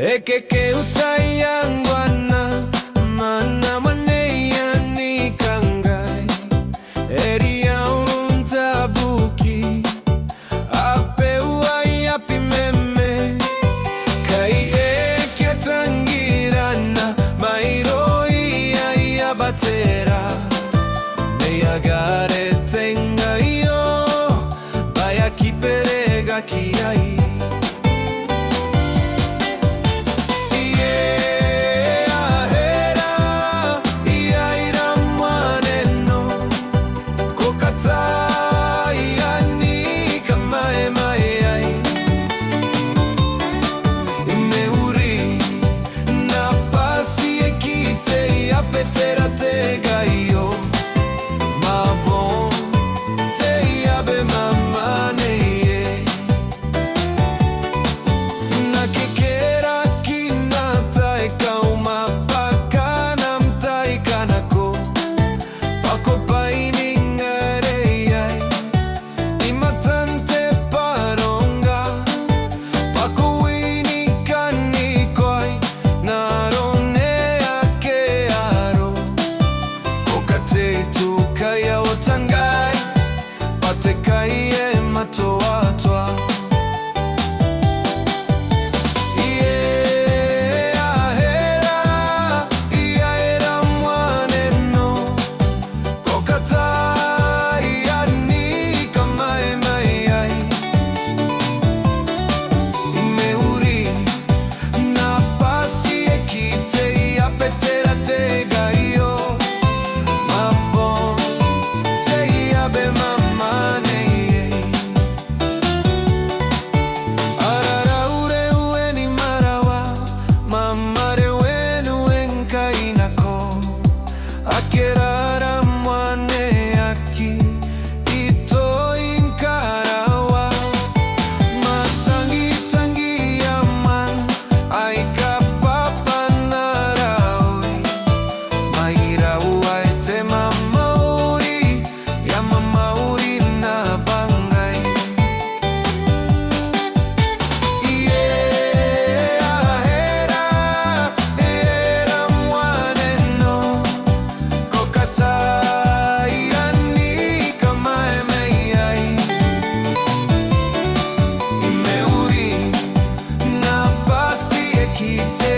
Ekeke utayangwana mana maneia ni kangai eria untabuki apeua yapi meme kai eketangirana mairoi ya batera meyagare tenga yo baya kiperega kiai Tei Abemama Neiei nakikera kinatai kauma pakana mtai kanako pako paini ngareyai imatante paronga pako wini kanikoi narone ake aro kokate tukaya otangai patekai matoatwa Tei